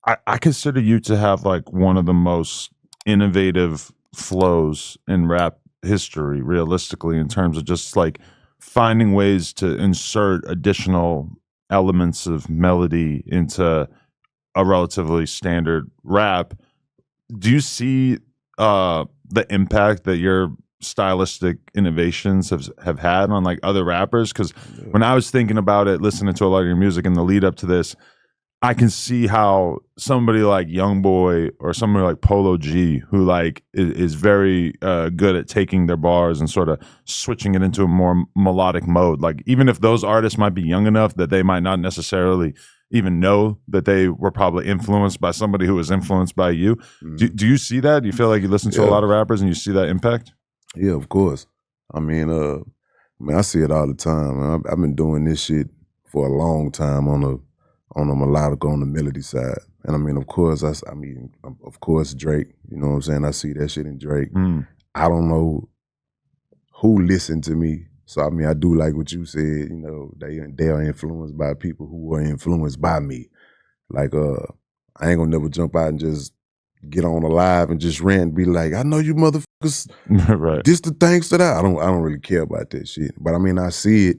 I consider you to have like one of the most innovative flows in rap history, realistically, in terms of just like finding ways to insert additional elements of melody into a relatively standard rap. Do you see the impact that your stylistic innovations have had on like other rappers? Because Yeah. when I was thinking about it, listening to a lot of your music in the lead up to this, I can see how somebody like YoungBoy or somebody like Polo G, who like is very good at taking their bars and sort of switching it into a more melodic mode. Like even if those artists might be young enough that they might not necessarily even know that they were probably influenced by somebody who was influenced by you. Do you see that? Do you feel like you listen to a Yeah. lot of rappers and you see that impact? Yeah, of course. I mean, I see it all the time. I've been doing this shit for a long time on a melodic, on the melody side. And I mean, of course, of course, Drake. You know what I'm saying? I see that shit in Drake. Mm. I don't know who listened to me. So I mean, I do like what you said. You know, they are influenced by people who are influenced by me. Like, I ain't gonna never jump out and just get on a live and just rant and be like, I know you motherfuckers. Right. This the thanks to that. I don't really care about that shit. But I mean, I see it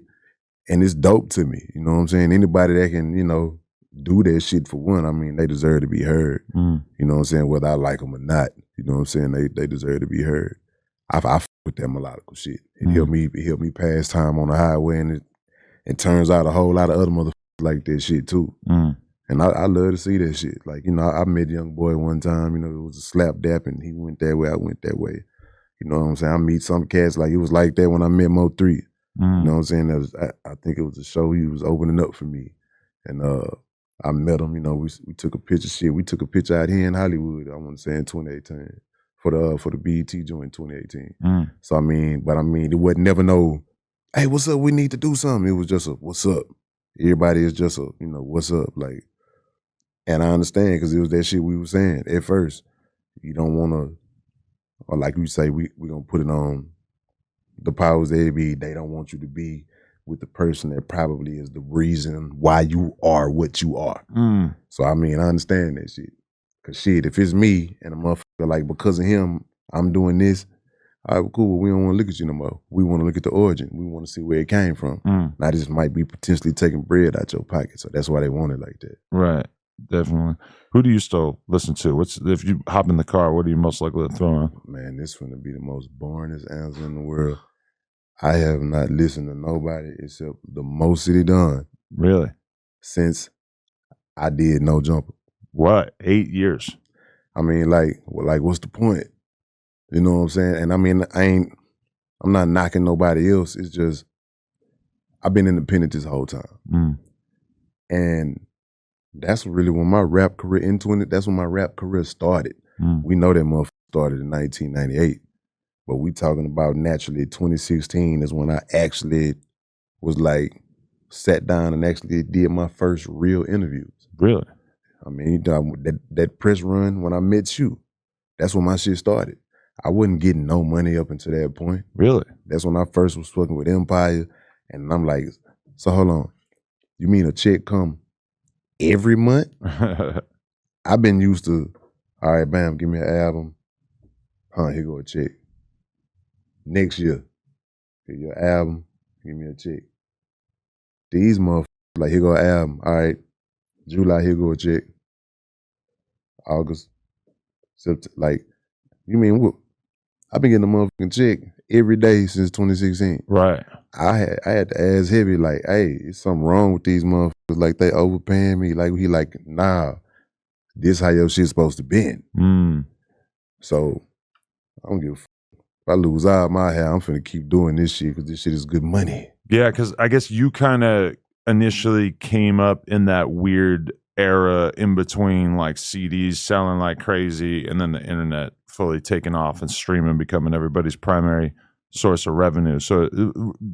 and it's dope to me. You know what I'm saying? Anybody that can, do that shit for one, I mean, they deserve to be heard. Mm. You know what I'm saying? Whether I like them or not. You know what I'm saying? They deserve to be heard. I fuck with that melodical shit. It helped me pass time on the highway, and it turns out a whole lot of other motherfuckers like that shit too. Mm. And I love to see that shit. Like, I met YoungBoy one time, it was a slap dap and he went that way, I went that way. You know what I'm saying? I meet some cats like it was like that when I met Mo3. Mm. You know what I'm saying? I think it was a show he was opening up for me. And I met him, we took a picture shit. We took a picture out here in Hollywood, I want to say in 2018. For the BET joint in 2018. Mm. So it wasn't never no, hey, what's up? We need to do something. It was just a what's up. Everybody is just a, what's up? Like, and I understand because it was that shit we were saying at first. You don't want to, or like you say, we gonna put it on the powers that be. They don't want you to be with the person that probably is the reason why you are what you are. Mm. So I understand that shit. Cause shit, if it's me and a motherfucker like because of him, I'm doing this, all right, well, cool. We don't want to look at you no more. We want to look at the origin. We want to see where it came from. Mm. Now this might be potentially taking bread out your pocket. So that's why they want it like that. Right. Definitely. Who do you still listen to? If you hop in the car, what are you most likely to throw on? Man, this gonna be the most boringest answer in the world. I have not listened to nobody except the Mo City Don. Really? Since I did No Jumper. What? 8 years? I mean, like what's the point? You know what I'm saying? And I mean, I'm not knocking nobody else. It's just, I've been independent this whole time. Mm. And that's really when my rap career, that's when my rap career started. Mm. We know that motherfucker started in 1998. But we talking about naturally 2016 is when I actually was like, sat down and actually did my first real interviews. Really? I mean, that press run when I met you, that's when my shit started. I wasn't getting no money up until that point. Really? That's when I first was fucking with Empire. And I'm like, so hold on. You mean a check come every month? I've been used to, all right, bam, give me an album. Here go a check. Next year, get your album, give me a check. These motherfuckers, like, here go an album. All right, July, here go a check. August, September, like, you mean what? I've been getting a motherfucking check every day since 2016. Right. I had to ask Heavy, like, hey, is something wrong with these motherfuckers? Like, they overpaying me. Like, he like, nah, this how your shit's supposed to be. Mm. So, I don't give a fuck. If I lose all my hair, I'm finna keep doing this shit because this shit is good money. Yeah, because I guess you kind of initially came up in that weird era in between like CDs selling like crazy and then the internet fully taking off and streaming becoming everybody's primary source of revenue. So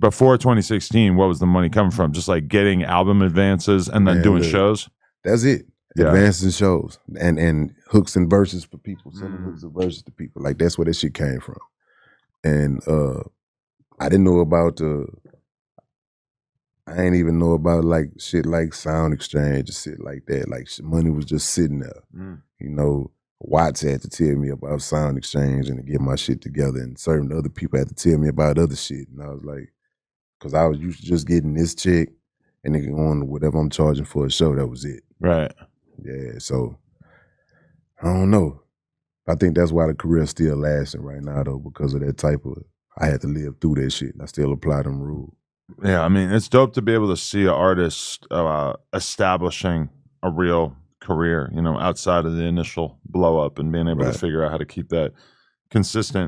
before 2016, what was the money coming from? Just like getting album advances and then doing shows? That's it. Yeah. Advances and shows and hooks and verses for people, sending hooks and verses to people. Like, that's where that shit came from. And I didn't know about I ain't even know about like shit like Sound Exchange and shit like that. Like money was just sitting there. You know, Watts had to tell me about Sound Exchange and to get my shit together, and certain other people had to tell me about other shit. And I was like, because I was used to just getting this check and then going to whatever I'm charging for a show. That was it. Right. Yeah. So I don't know. I think that's why the career's still lasting right now, though, because of that type of. I had to live through that shit. And I still apply them rules. Yeah, I mean, it's dope to be able to see an artist establishing a real career, you know, outside of the initial blow up and being able to figure out how to keep that consistent.